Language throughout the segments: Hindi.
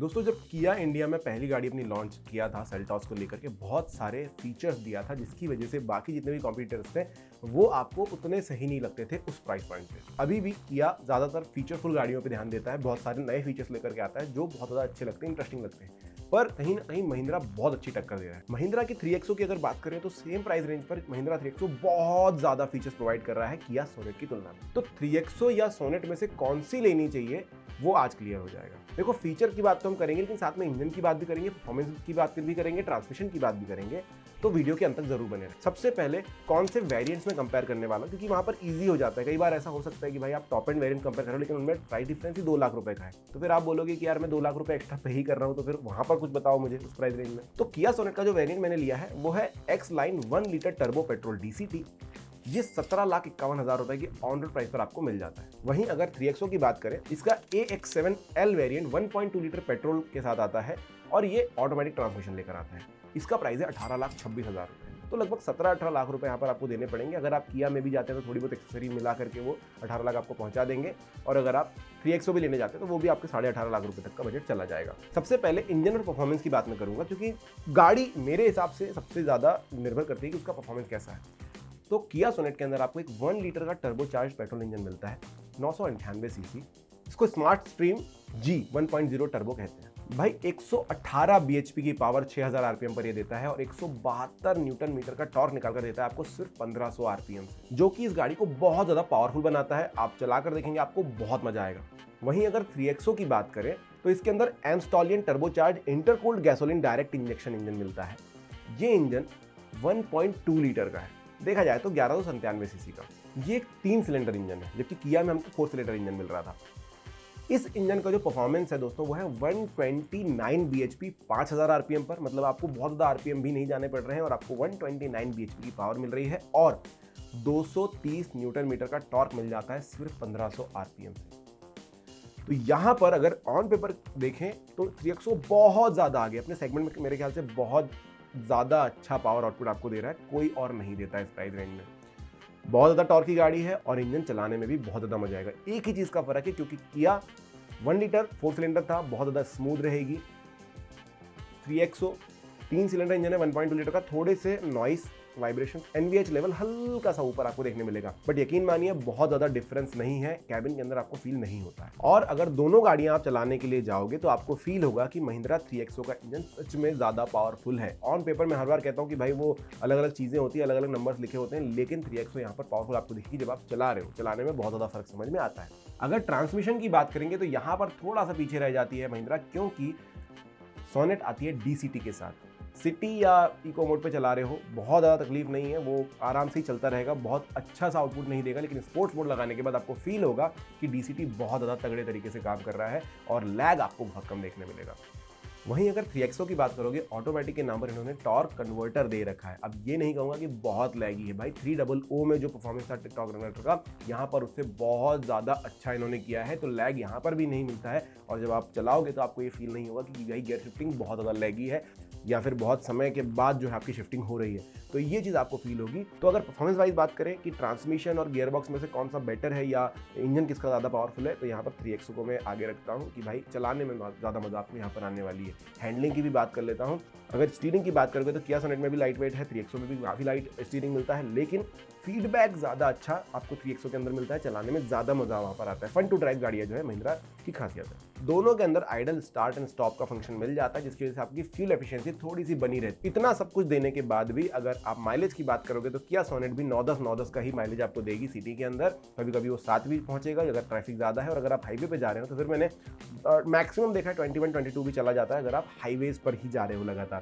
दोस्तों जब किया इंडिया में पहली गाड़ी अपनी लॉन्च किया था सेल्टॉस को लेकर के बहुत सारे फीचर्स दिया था जिसकी वजह से बाकी जितने भी कॉम्पिटिटर्स थे वो आपको उतने सही नहीं लगते थे उस प्राइस पॉइंट पे। अभी भी किया ज़्यादातर फीचरफुल गाड़ियों पे ध्यान देता है, बहुत सारे नए फीचर्स लेकर के आता है जो बहुत ज़्यादा अच्छे लगते हैं, इंटरेस्टिंग लगते हैं। पर कहीं ना कहीं महिंद्रा बहुत अच्छी टक्कर दे रहा है। महिंद्रा की 3XO की अगर बात करें तो सेम प्राइस रेंज पर महिंद्रा 3XO बहुत ज़्यादा फीचर्स प्रोवाइड कर रहा है किया सोनेट की तुलना में। तो 3XO या सोनेट में से कौन सी लेनी चाहिए वो आज क्लियर हो जाएगा। देखो फीचर की बात तो हम करेंगे लेकिन साथ में इंजन की बात भी करेंगे, परफॉर्मेंस की बात भी करेंगे, ट्रांसमिशन की बात भी करेंगे, तो वीडियो के अंत तक जरूर बने रहें। सबसे पहले कौन से वेरिएंट्स में कंपेयर करने वाला, क्योंकि वहां पर इजी हो जाता है। कई बार ऐसा हो सकता है कि भाई आप टॉप एंड वेरिएंट कंपेयर करो लेकिन उनमें प्राइस डिफरेंस ही 2 लाख रुपए का है, तो फिर आप बोलोगे कि यार मैं 2 लाख रुपए एक्स्ट्रा पे ही कर रहा हूं, तो फिर वहां पर कुछ बताओ मुझे उस प्राइस रेंज में। तो किया सोनेट का जो वेरिएंट मैंने लिया है वो है x line 1 litre turbo petrol DCT। ये 17,51,000 रुपए की ऑन रोड प्राइस पर आपको मिल जाता है। वहीं अगर 3XO की बात करें, इसका AX7L वेरिएंट 1.2 लीटर पेट्रोल के साथ आता है और ये ऑटोमेटिक ट्रांसमिशन लेकर आता है। इसका प्राइस है 18,26,000 रुपए, तो लगभग 17-18 लाख रुपए यहाँ पर आपको देने पड़ेंगे। अगर आप किया में भी जाते हैं तो थोड़ी बहुत एक्सेसरी मिला करके वो 18 लाख आपको पहुंचा देंगे, और अगर आप 3XO भी लेने जाते हैं तो वो भी आपके 18.5 लाख रुपए तक का बजट चला जाएगा। सबसे पहले इंजन और परफॉर्मेंस की बात मैं करूंगा, क्योंकि गाड़ी मेरे हिसाब से सबसे ज्यादा निर्भर करती है कि उसका परफॉर्मेंस कैसा है। तो किया सोनेट के अंदर आपको एक 1 लीटर का टर्बोचार्ज पेट्रोल इंजन मिलता है 998 सीसी। इसको स्मार्ट स्ट्रीम G 1.0 टर्बो कहते हैं। भाई 118 bhp की पावर 6000 आरपीएम पर ये देता है और 172 न्यूटन मीटर का टॉर्क निकाल कर देता है आपको सिर्फ 1500 आरपीएम, जो कि इस गाड़ी को बहुत ज्यादा पावरफुल बनाता है। आप चलाकर देखेंगे आपको बहुत मजा आएगा। वहीं अगर 3XO की बात करें तो इसके अंदर mStallion turbocharge intercooled gasoline direct injection engine मिलता है। ये इंजन 1.2 लीटर का है, देखा जाए तो 1197 सीसी का। ये एक 3 सिलेंडर इंजन है, जबकि किया में हमको 4 सिलेंडर इंजन मिल रहा था। इस इंजन का जो परफॉर्मेंस है दोस्तों वो है 129 bhp 5000 आरपीएम पर, मतलब आपको बहुत ज़्यादा आरपीएम भी नहीं जाने पड़ रहे हैं और आपको 129 bhp की पावर मिल रही है और 230 न्यूटन मीटर का टॉर्क मिल जाता है सिर्फ 1500 आरपीएम से। तो यहाँ पर अगर ऑन पेपर देखें तो 3XO बहुत ज़्यादा आगे अपने सेगमेंट में, मेरे ख्याल से बहुत ज़्यादा अच्छा पावर आउटपुट आपको दे रहा है, कोई और नहीं देता है इस प्राइस रेंज में। बहुत ज़्यादा टॉर्क की गाड़ी है और इंजन चलाने में भी बहुत ज़्यादा मजा आएगा। एक ही चीज़ का फर्क है, क्योंकि किया 1 लीटर 4 सिलेंडर था, बहुत ज़्यादा स्मूथ रहेगी। 3XO 3 सिलेंडर इंजन है 1.2 लीटर का, थोड़े से नॉइस वाइब्रेशन NVH लेवल हल्का सा ऊपर आपको देखने मिलेगा, बट यकीन मानिए बहुत ज्यादा डिफरेंस नहीं है, कैबिन के अंदर आपको फील नहीं होता है। और अगर दोनों गाड़ियां आप चलाने के लिए जाओगे तो आपको फील होगा कि महिंद्रा 3XO का इंजन सच में ज्यादा पावरफुल है। ऑन पेपर में हर बार कहता हूं कि भाई वो अलग अलग चीजें होती है, अलग अलग नंबर्स लिखे होते हैं, लेकिन 3XO यहाँ पर पावरफुल आपको दिखेगी जब आप चला रहे हो। चलाने में बहुत ज्यादा फर्क समझ में आता है। अगर ट्रांसमिशन की बात करेंगे तो यहाँ पर थोड़ा सा पीछे रह जाती है महिंद्रा, क्योंकि सोनेट आती है DCT के साथ। सिटी या इको मोड पे चला रहे हो बहुत ज़्यादा तकलीफ नहीं है, वो आराम से ही चलता रहेगा, बहुत अच्छा सा आउटपुट नहीं देगा, लेकिन स्पोर्ट्स मोड लगाने के बाद आपको फील होगा कि DCT बहुत ज़्यादा तगड़े तरीके से काम कर रहा है और लैग आपको बहुत कम देखने मिलेगा। वहीं अगर 3XO की बात करोगे, ऑटोमेटिक के नाम पर इन्होंने टॉर्क कन्वर्टर दे रखा है। अब ये नहीं कहूँगा कि बहुत लैगी है भाई, 300 में जो परफॉर्मेंस था टॉर्क कन्वर्टर का, यहाँ पर उससे बहुत ज़्यादा अच्छा इन्होंने किया है, तो लैग यहाँ पर भी नहीं मिलता है। और जब आप चलाओगे तो आपको ये फील नहीं होगा कि भाई गियर शिफ्टिंग बहुत ज़्यादा लैगी है या फिर बहुत समय के बाद जो है आपकी शिफ्टिंग हो रही है, तो ये चीज़ आपको फील होगी। तो अगर परफॉर्मेंस वाइज बात करें कि ट्रांसमिशन और गियरबॉक्स में से कौन सा बेटर है या इंजन किसका ज़्यादा पावरफुल है, तो यहाँ पर 3XO को मैं आगे रखता हूँ कि भाई चलाने में ज़्यादा मजा आपको यहाँ पर आने वाली है। हैंडलिंग की भी बात कर लेता हूँ। अगर स्टीयरिंग की बात करोगे तो किया सोनेट में भी लाइट वेट है, 3XO में भी काफ़ी लाइट स्टीयरिंग मिलता है, लेकिन फीडबैक ज़्यादा अच्छा आपको 3XO के अंदर मिलता है, चलाने में ज़्यादा मजा वहाँ पर आता है। फन टू ड्राइव गाड़ियाँ जो है महिंद्रा की खासियत है। दोनों के अंदर आइडल स्टार्ट एंड स्टॉप का फंक्शन मिल जाता है, जिसकी वजह से आपकी फ्यूल एफिशिएंसी थोड़ी सी बनी रहती है। इतना सब कुछ देने के बाद भी अगर आप माइलेज की बात करोगे तो किया सोनेट भी 9-10 का ही माइलेज आपको देगी सिटी के अंदर। कभी कभी वो 7 भी पहुंचेगा अगर ट्रैफिक ज़्यादा है, और अगर आप हाईवे पे जा रहे हो तो फिर मैंने मैक्सिमम देखा है 21-22 भी चला जाता है अगर आप हाईवेज पर ही जा रहे हो लगातार।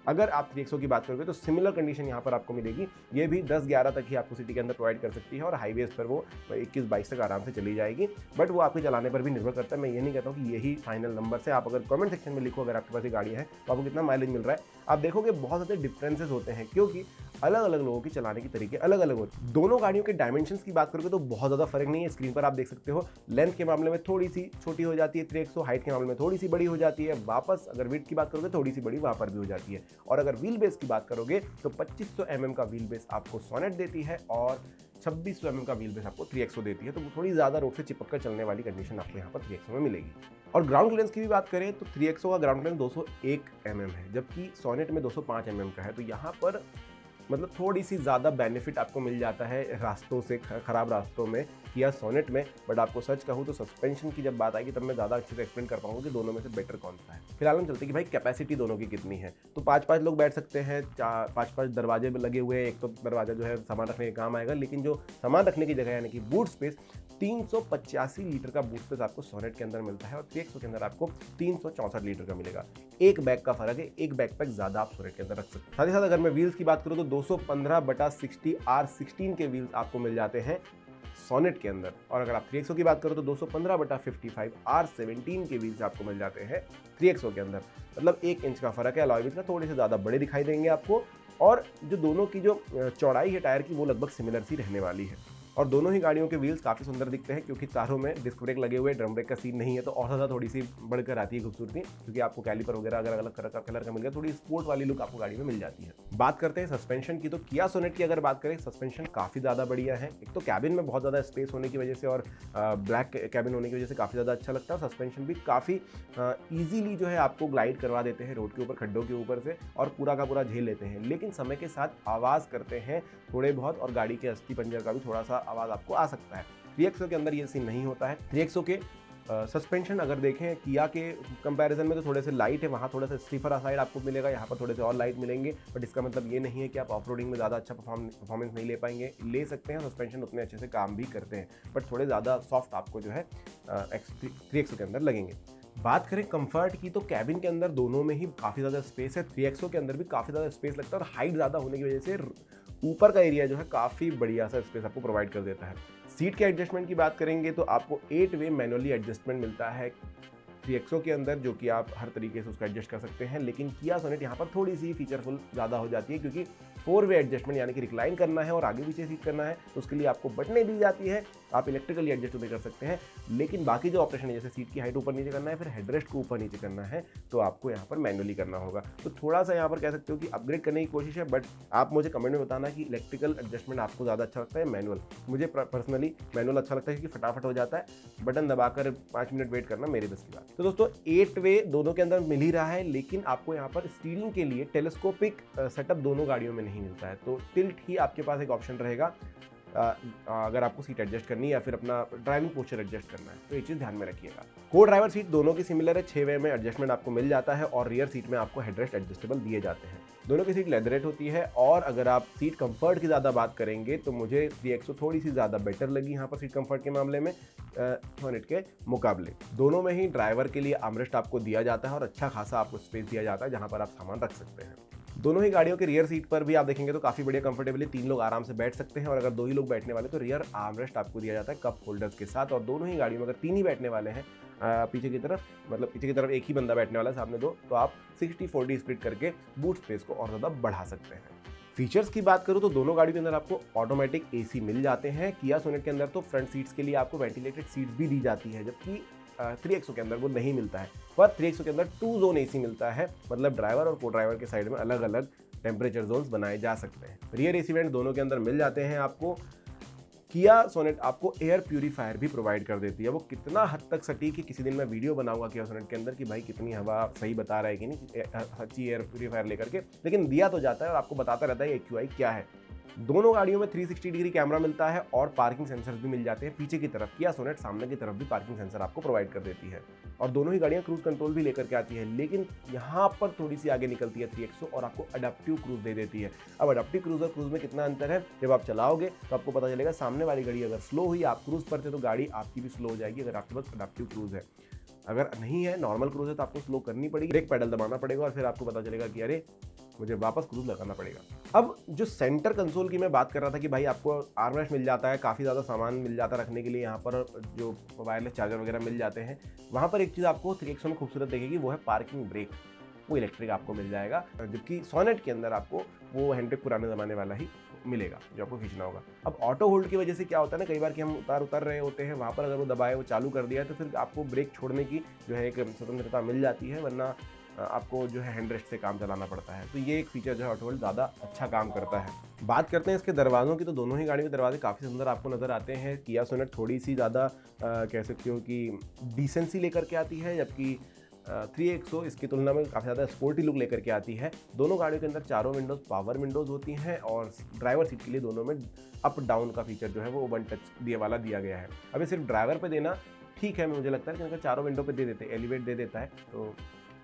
अगर आप 3XO की बात करोगे तो सिमिलर कंडीशन यहाँ पर आपको मिलेगी, ये भी 10-11 तक ही आपको सिटी के अंदर प्रोवाइड कर सकती है और हाईवेज पर वो 21-22 तक आराम से चली जाएगी, बट वो आपके चलाने पर भी निर्भर करता है। मैं ये नहीं कहता हूँ कि यही फाइनल नंबर से। आप अगर कमेंट सेक्शन में लिखो अगर आपके पास ये गाड़ी है तो आपको कितना माइलेज मिल रहा है, आप देखोगे बहुत ज़्यादा डिफरेंसेस होते हैं, क्योंकि अलग अलग लोगों की चलाने के तरीके अलग अलग होते हैं। दोनों गाड़ियों के डायमेंशंस की बात करोगे तो बहुत ज़्यादा फर्क नहीं है, स्क्रीन पर आप देख सकते हो। लेंथ के मामले में थोड़ी सी छोटी हो जाती है 3XO, हाइट के मामले में थोड़ी सी बड़ी हो जाती है, वापस अगर विड्थ की बात करोगे थोड़ी सी बड़ी वहाँ पर भी हो जाती है। और अगर व्हील बेस की बात करोगे तो 2500 mm का व्हील बेस आपको सोनेट देती है और 2600 mm का व्हील बेस आपको 3XO देती है, तो वो थोड़ी ज़्यादा रोड से चिपक कर चलने वाली कंडीशन आपको यहाँ पर 3XO में मिलेगी। और ग्राउंड क्लियरेंस की भी बात करें तो 3XO का ग्राउंड क्लियरेंस 201 mm है, जबकि सोनेट में 205 mm का है। तो यहाँ पर मतलब थोड़ी सी ज़्यादा बेनिफिट आपको मिल जाता है रास्तों से, ख़राब रास्तों में किया सोनेट में। बट आपको सच कहूँ तो सस्पेंशन की जब बात आएगी तब मैं ज़्यादा अच्छे से एक्सप्लेन कर पाऊंगा कि दोनों में से बेटर कौन सा है। फिलहाल हम चलते कि भाई कैपेसिटी दोनों की कितनी है। तो 5-5 लोग बैठ सकते हैं, 5-5 दरवाजे लगे हुए हैं। एक तो दरवाजा जो है सामान रखने के काम आएगा, लेकिन जो सामान रखने की जगह यानी कि बूट स्पेस, 385 लीटर का बूट स्पेस आपको सोनेट के अंदर मिलता है और 3XO के अंदर आपको 364 लीटर का मिलेगा। एक बैग का फर्क है, एक बैकपैक ज़्यादा आप सोनेट के अंदर रख सकते हैं। साथ ही साथ अगर मैं व्हील्स की बात करूँ तो 215/60 R16 के व्हील्स आपको मिल जाते हैं सोनेट के अंदर, और अगर आप 3XO की बात करो तो 215/55 R17 के व्हील्स आपको मिल जाते हैं 3XO के अंदर। मतलब 1 इंच का फर्क है। अलॉय व्हील्स थोड़े से ज़्यादा बड़े दिखाई देंगे आपको, और जो दोनों की जो चौड़ाई है टायर की वो लगभग सिमिलर सी रहने वाली है। और दोनों ही गाड़ियों के व्हील्स काफ़ी सुंदर दिखते हैं, क्योंकि चारों में डिस्क ब्रेक लगे हुए, ड्रम ब्रेक का सीन नहीं है, तो और ज़्यादा थोड़ी सी बढ़कर आती है खूबसूरती, क्योंकि आपको कैलिपर वगैरह अगर अलग कलर का मिल गया, थोड़ी स्पोर्ट वाली लुक आपको गाड़ी में मिल जाती है। बात करते हैं सस्पेंशन की, तो किया सोनेट की अगर बात करें, सस्पेंशन काफ़ी ज़्यादा बढ़िया है। एक तो कैबिन में बहुत ज़्यादा स्पेस होने की वजह से और ब्लैक कैबिन होने की वजह से काफ़ी ज़्यादा अच्छा लगता है। और सस्पेंशन भी काफ़ी ईजीली जो है आपको ग्लाइड करवा देते हैं रोड के ऊपर, खड्डों के ऊपर से, और पूरा का पूरा झेल लेते हैं। लेकिन समय के साथ आवाज़ करते हैं थोड़े बहुत, और गाड़ी के अस्थि पंजर का भी थोड़ा सा आवाज़ आपको आ सकता है। 3XO के अंदर ये सीन नहीं होता है। 3XO के सस्पेंशन अगर देखें किया के कंपैरिजन में तो थोड़े से लाइट है, वहाँ थोड़ा सा स्टीफर साइड आपको मिलेगा, यहाँ पर थोड़े से और लाइट मिलेंगे। बट इसका मतलब ये नहीं है कि आप ऑफ रोडिंग में ज़्यादा अच्छा परफॉर्मेंस नहीं ले पाएंगे, ले सकते हैं। सस्पेंशन उतने अच्छे से काम भी करते हैं, बट थोड़े ज़्यादा सॉफ्ट आपको जो है 3XO के अंदर लगेंगे। बात करें कंफर्ट की, तो कैबिन के अंदर दोनों में ही काफ़ी ज़्यादा स्पेस है। 3XO के अंदर भी काफ़ी ज़्यादा स्पेस लगता है, और हाइट ज़्यादा होने की वजह से ऊपर का एरिया जो है काफ़ी बढ़िया सा स्पेस आपको प्रोवाइड कर देता है। सीट के एडजस्टमेंट की बात करेंगे तो आपको 8 वे मैनुअली एडजस्टमेंट मिलता है 3XO के अंदर, जो कि आप हर तरीके से उसका एडजस्ट कर सकते हैं। लेकिन किया सोनेट यहाँ पर थोड़ी सी फीचरफुल ज़्यादा हो जाती है, क्योंकि 4 वे एडजस्टमेंट यानी कि रिक्लाइन करना है और आगे पीछे सीट करना है, तो उसके लिए आपको बटनें दी जाती है। आप इलेक्ट्रिकली एडजस्ट भी कर सकते हैं, लेकिन बाकी जो ऑप्शन है, जैसे सीट की हाइट ऊपर नीचे करना है, फिर हेडरेस्ट को ऊपर नीचे करना है, तो आपको यहाँ पर मैनुअली करना होगा। तो थोड़ा सा यहाँ पर कह सकते हो कि अपग्रेड करने की कोशिश है, बट आप मुझे कमेंट में बताना कि इलेक्ट्रिकल एडजस्टमेंट आपको ज़्यादा अच्छा लगता है मैनुअल। मुझे पर्सनली मैनुअल अच्छा लगता है, क्योंकि फटाफट हो जाता है, बटन दबाकर 5 मिनट वेट करना मेरे बस की बात। तो दोस्तों 8 वे दोनों के अंदर मिल ही रहा है, लेकिन आपको यहाँ पर स्टीयरिंग के लिए टेलीस्कोपिक सेटअप दोनों गाड़ियों में नहीं मिलता है। तो टिल्ट ही आपके पास एक ऑप्शन रहेगा अगर आपको सीट एडजस्ट करनी है या फिर अपना ड्राइविंग पोस्चर एडजस्ट करना है, तो ये चीज़ ध्यान में रखिएगा। को ड्राइवर सीट दोनों की सिमिलर है, 6 वे में एडजस्टमेंट आपको मिल जाता है, और रियर सीट में आपको हेडरेस्ट एडजस्टेबल दिए जाते हैं। दोनों की सीट लेदरेट होती है। और अगर आप सीट कंफर्ट की ज़्यादा बात करेंगे तो मुझे 3XO थोड़ी सी ज़्यादा बेटर लगी यहाँ पर सीट कंफर्ट के मामले में सोनेट के मुकाबले। दोनों में ही ड्राइवर के लिए आर्मरेस्ट आपको दिया जाता है, और अच्छा खासा आपको स्पेस दिया जाता है जहाँ पर आप सामान रख सकते हैं। दोनों ही गाड़ियों के रियर सीट पर भी आप देखेंगे तो काफ़ी बढ़िया कंफर्टेबली 3 लोग आराम से बैठ सकते हैं, और अगर 2 ही लोग बैठने वाले तो रियर आर्मरेस्ट आपको दिया जाता है कप होल्डर्स के साथ। और दोनों ही गाड़ियों में अगर 3 ही बैठने वाले हैं पीछे की तरफ, मतलब पीछे की तरफ एक ही बंदा बैठने वाला है, सामने 2, तो आप 60-40 स्प्लिट करके बूट स्पेस को और ज़्यादा बढ़ा सकते हैं। फीचर्स की बात करूँ तो दोनों गाड़ियों के अंदर आपको ऑटोमेटिक AC मिल जाते हैं। किया सोनेट के अंदर तो फ्रंट सीट्स के लिए आपको वेंटिलेटेड सीट्स भी दी जाती है, जबकि 3XO के अंदर वो नहीं मिलता है। पर 3XO के अंदर 2 जोन AC मिलता है, मतलब ड्राइवर और को ड्राइवर के साइड में अलग अलग टेम्परेचर जोन्स बनाए जा सकते हैं। रियर AC वेंट दोनों के अंदर मिल जाते हैं आपको। किया सोनेट आपको एयर प्यूरीफायर भी प्रोवाइड कर देती है। वो कितना हद तक सटीक है, किसी दिन मैं वीडियो बनाऊंगा किया सोनेट के अंदर कि भाई कितनी हवा सही बता रहा है कि नहीं, सच्ची एयर प्यूरीफायर लेकर के, लेकिन दिया तो जाता है और आपको बताता रहता है AQI क्या है। दोनों गाड़ियों में 360 डिग्री कैमरा मिलता है, और पार्किंग सेंसर्स भी मिल जाते हैं पीछे की तरफ। किया सोनेट सामने की तरफ भी पार्किंग सेंसर आपको प्रोवाइड कर देती है, और दोनों ही गाड़ियां क्रूज कंट्रोल भी लेकर के आती है। लेकिन यहाँ पर थोड़ी सी आगे निकलती है 3XO, और आपको अडेप्टिव क्रूज दे देती है। अब अडेप्टिव क्रूज और क्रूज में कितना अंतर है, जब आप चलाओगे तो आपको पता चलेगा। सामने वाली गाड़ी अगर स्लो हुई, आप क्रूज पर थे, तो गाड़ी आपकी भी स्लो हो जाएगी, अगर आपके पास अडेप्टिव क्रूज है। अगर नहीं है, नॉर्मल क्रूज है, तो आपको स्लो करनी पड़ेगी, ब्रेक पैडल दबाना पड़ेगा, और फिर आपको पता चलेगा कि अरे मुझे वापस क्रूज लगाना पड़ेगा। अब जो सेंटर कंसोल की मैं बात कर रहा था कि भाई आपको आर्मरेस्ट मिल जाता है, काफ़ी ज़्यादा सामान मिल जाता है रखने के लिए, यहाँ पर जो वायरलेस चार्जर वगैरह मिल जाते हैं। वहाँ पर एक चीज़ आपको 3XO में खूबसूरत देखेगी, वो है पार्किंग ब्रेक। वो इलेक्ट्रिक आपको मिल जाएगा, जबकि सोनेट के अंदर आपको वो हैंड ब्रेक पुराने ज़माने वाला ही मिलेगा जो आपको खींचना होगा। अब ऑटो होल्ड की वजह से क्या होता है ना, कई बार कि हम उतर रहे होते हैं, वहाँ पर अगर वो दबाए, वो चालू कर दिया है, तो फिर आपको ब्रेक छोड़ने की जो है एक स्वतंत्रता मिल जाती है। वरना आपको जो है हैंड रेस्ट से काम चलाना पड़ता है। तो ये एक फीचर जो है ऑटो होल्ड ज़्यादा अच्छा काम करता है। बात करते हैं इसके दरवाज़ों की, तो दोनों ही गाड़ियों के दरवाजे काफ़ी सुंदर आपको नज़र आते हैं। किया सोनेट थोड़ी सी ज़्यादा कह सकते हो कि डिसेंसी लेकर के आती है, जबकि 3XO इसकी तुलना में काफ़ी ज़्यादा स्पोर्टी लुक लेकर के आती है। दोनों गाड़ियों के अंदर चारों विंडोज़ पावर विंडोज़ होती हैं और ड्राइवर सीट के लिए दोनों में अप डाउन का फीचर जो है वो वन टच दिया गया है। अभी सिर्फ ड्राइवर पे देना ठीक है, मुझे लगता है कि अगर चारों विंडो पे दे देते, एलिवेट दे देता है तो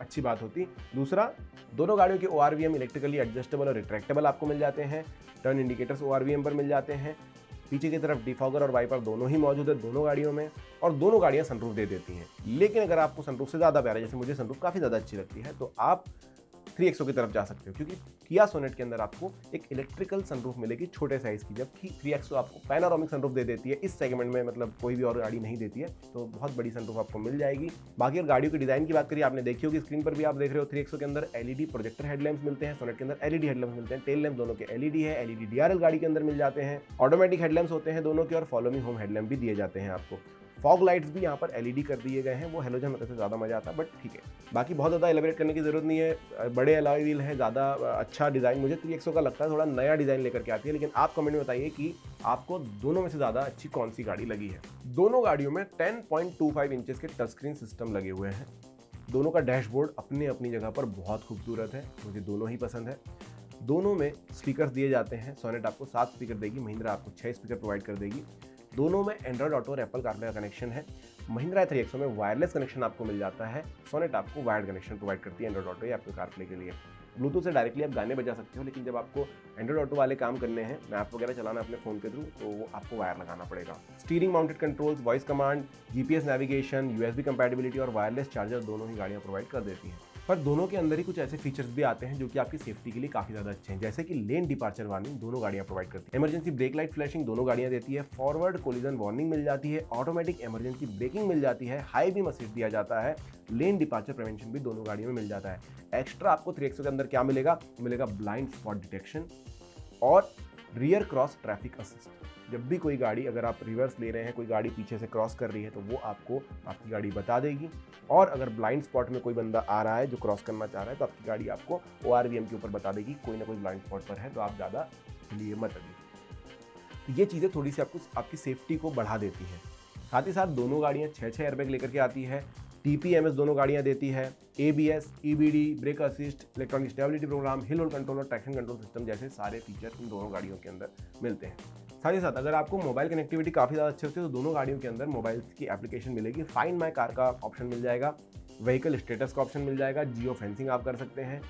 अच्छी बात होती। दूसरा, दोनों गाड़ियों के ORVM इलेक्ट्रिकली एडजस्टेबल और रिट्रैक्टेबल आपको मिल जाते हैं। टर्न इंडिकेटर्स ORVM पर मिल जाते हैं। पीछे की तरफ डिफॉगर और वाइपर दोनों ही मौजूद है दोनों गाड़ियों में, और दोनों गाड़ियां सनरूफ दे देती हैं। लेकिन अगर आपको सनरूफ से ज़्यादा प्यार है, जैसे मुझे सनरूफ काफ़ी ज़्यादा अच्छी लगती है, तो आप 3XO की तरफ जा सकते हो, क्योंकि किया सोनेट के अंदर आपको एक इलेक्ट्रिकल सनरूफ मिलेगी छोटे साइज़ की, जबकि 3XO आपको पैनोरामिक सनरूफ दे देती है। इस सेगमेंट में मतलब कोई भी और गाड़ी नहीं देती है, तो बहुत बड़ी सनरूफ आपको मिल जाएगी। बाकी अगर गाड़ियों की डिज़ाइन की बात करिए, आपने देखी होगी स्क्रीन पर भी आप देख रहे हो, 3XO के अंदर LED प्रोजेक्टर हेडलैम्प्स मिलते हैं, सोनेट के अंदर LED हेडलैम्प्स मिलते हैं। टेल लैम्प दोनों के LED है, LED DRL गाड़ी के अंदर मिल जाते हैं। ऑटोमेटिक हेडलैम्प्स होते हैं दोनों के, और फॉलो मी होम हेडलैम्प भी दिए जाते हैं आपको। फॉग लाइट्स भी यहाँ पर LED कर दिए गए हैं, वो हेलोजन होते से ज़्यादा मजा आता है, बट ठीक है। बाकी बहुत ज़्यादा एलिब्रेट करने की ज़रूरत नहीं है। बड़े अलॉय व्हील है, ज़्यादा अच्छा डिज़ाइन मुझे 3XO का लगता है, थोड़ा नया डिज़ाइन लेकर के आती है। लेकिन आप कमेंट में बताइए कि आपको दोनों में से ज़्यादा अच्छी कौन सी गाड़ी लगी है। दोनों गाड़ियों में 10.25 इंचेस के टच स्क्रीन सिस्टम लगे हुए हैं। दोनों का डैशबोर्ड अपनी अपनी जगह पर बहुत खूबसूरत है, मुझे दोनों ही पसंद है। दोनों में स्पीकर्स दिए जाते हैं। सोनेट आपको 7 स्पीकर देगी, महिंद्रा आपको 6 स्पीकर प्रोवाइड कर देगी। दोनों में एंड्रॉयड ऑटो और एप्पल कारप्ले का कनेक्शन है। महिंद्रा 3XO में वायरलेस कनेक्शन आपको मिल जाता है। सोनेट आपको वायर्ड कनेक्शन प्रोवाइड करती है एंड्रॉयड ऑटो या एप्पल कारप्ले के लिए। ब्लूटूथ से डायरेक्टली आप गाने बजा सकते हो, लेकिन जब आपको एंड्रॉयड ऑटो वाले काम करने हैं, मैप वगैरह चलाना अपने फ़ोन के थ्रू, तो वो आपको वायर लगाना पड़ेगा। Steering mounted controls, voice command, GPS navigation, USB compatibility और वायरलेस चार्जर दोनों ही गाड़ियाँ प्रोवाइड कर देती हैं। पर दोनों के अंदर ही कुछ ऐसे फीचर्स भी आते हैं जो कि आपकी सेफ्टी के लिए काफ़ी ज़्यादा अच्छे हैं, जैसे कि लेन डिपार्चर वार्निंग दोनों गाड़ियाँ प्रोवाइड करती है। इमरजेंसी ब्रेक लाइट फ्लैशिंग दोनों गाड़ियाँ देती है। फॉरवर्ड कोलिजन वार्निंग मिल जाती है। ऑटोमेटिक इमरजेंसी ब्रेकिंग मिल जाती है। हाई बीम असिस्ट दिया जाता है। लेन डिपार्चर प्रिवेंशन भी दोनों गाड़ियों में मिल जाता है। एक्स्ट्रा आपको 3XO के अंदर क्या मिलेगा? मिलेगा ब्लाइंड स्पॉट डिटेक्शन और रियर क्रॉस ट्रैफिक असिस्ट। जब भी कोई गाड़ी, अगर आप रिवर्स ले रहे हैं, कोई गाड़ी पीछे से क्रॉस कर रही है, तो वो आपको आपकी गाड़ी बता देगी। और अगर ब्लाइंड स्पॉट में कोई बंदा आ रहा है जो क्रॉस करना चाह रहा है, तो आपकी गाड़ी आपको ORVM के ऊपर बता देगी कोई ना कोई ब्लाइंड स्पॉट पर है, तो आप ज़्यादा लिए मत अभी। ये चीज़ें थोड़ी सी आपको आपकी सेफ्टी को बढ़ा देती हैं। साथ ही साथ दोनों गाड़ियाँ 6 एयरबैग लेकर के आती है। TPMS दोनों गाड़ियाँ देती है। ABS, EBD, brake assist, electronic stability program, hill hold control और ट्रैक्शन कंट्रोल सिस्टम जैसे सारे फीचर इन दोनों गाड़ियों के अंदर मिलते हैं। साथ ही साथ अगर आपको मोबाइल कनेक्टिविटी काफ़ी ज़्यादा अच्छी होती है, तो दोनों गाड़ियों के अंदर मोबाइल की एप्लीकेशन मिलेगी। फाइंड माई कार का ऑप्शन मिल जाएगा, व्हीकल स्टेटस का ऑप्शन मिल जाएगा, जियो फेंसिंग आप कर सकते हैं।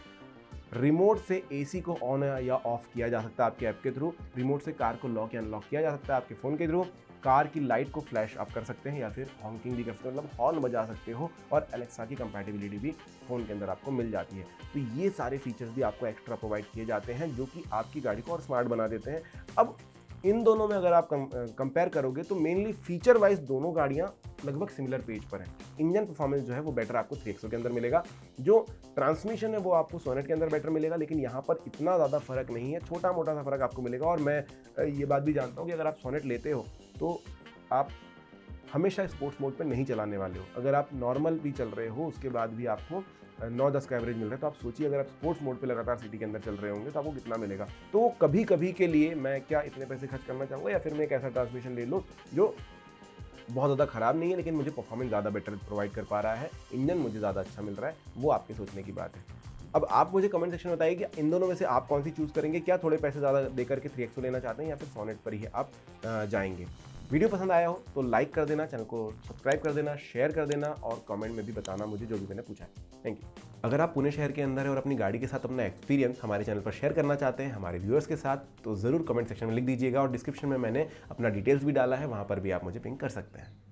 रिमोट से AC को ऑन या ऑफ किया जा सकता है आपके ऐप के थ्रू। रिमोट से कार को लॉक या अनलॉक किया जा सकता है आपके फ़ोन के थ्रू। कार की लाइट को फ्लैश आप कर सकते हैं या फिर हॉकिंग भी कर सकते हो, मतलब हॉर्न बजा सकते हो। और एलेक्सा की कंपैटिबिलिटी भी फ़ोन के अंदर आपको मिल जाती है। तो ये सारे फीचर्स भी आपको एक्स्ट्रा प्रोवाइड किए जाते हैं, जो कि आपकी गाड़ी को और स्मार्ट बना देते हैं। अब इन दोनों में अगर आप कंपेयर करोगे, तो मेनली फीचर वाइज दोनों गाड़ियाँ लगभग सिमिलर पेज पर हैं। इंजन परफॉर्मेंस जो है वो बेटर आपको 3XO के अंदर मिलेगा। जो ट्रांसमिशन है वो आपको सोनेट के अंदर बेटर मिलेगा, लेकिन यहाँ पर इतना ज़्यादा फर्क नहीं है, छोटा मोटा सा फर्क आपको मिलेगा। और मैं ये बात भी जानता हूँ कि अगर आप सोनेट लेते हो तो आप हमेशा स्पोर्ट्स मोड पे नहीं चलाने वाले हो। अगर आप नॉर्मल भी चल रहे हो, उसके बाद भी आपको 9-10 का एवरेज मिल रहा है, तो आप सोचिए अगर आप स्पोर्ट्स मोड पे लगातार सिटी के अंदर चल रहे होंगे तो आपको कितना मिलेगा। तो कभी कभी के लिए मैं क्या इतने पैसे खर्च करना चाहूँगा, या फिर मैं एक ऐसा ट्रांसमिशन ले लूँ जो बहुत ज़्यादा ख़राब नहीं है, लेकिन मुझे परफॉर्मेंस ज़्यादा बेटर प्रोवाइड कर पा रहा है, इंजन मुझे ज़्यादा अच्छा मिल रहा है। वो आपके सोचने की बात है। अब आप मुझे कमेंट सेक्शन में बताइए कि इन दोनों में से आप कौन सी चूज़ करेंगे। क्या थोड़े पैसे ज़्यादा देकर के 3XO लेना चाहते हैं, या फिर सोनेट पर ही आप जाएंगे। वीडियो पसंद आया हो तो लाइक कर देना, चैनल को सब्सक्राइब कर देना, शेयर कर देना, और कमेंट में भी बताना मुझे जो भी मैंने पूछा है। Thank you. अगर आप पुणे शहर के अंदर है और अपनी गाड़ी के साथ अपना एक्सपीरियंस हमारे चैनल पर शेयर करना चाहते हैं हमारे व्यूअर्स के साथ, तो ज़रूर कमेंट सेक्शन में लिख दीजिएगा। और डिस्क्रिप्शन में मैंने अपना डिटेल्स भी डाला है, वहाँ पर भी आप मुझे पिंग कर सकते हैं।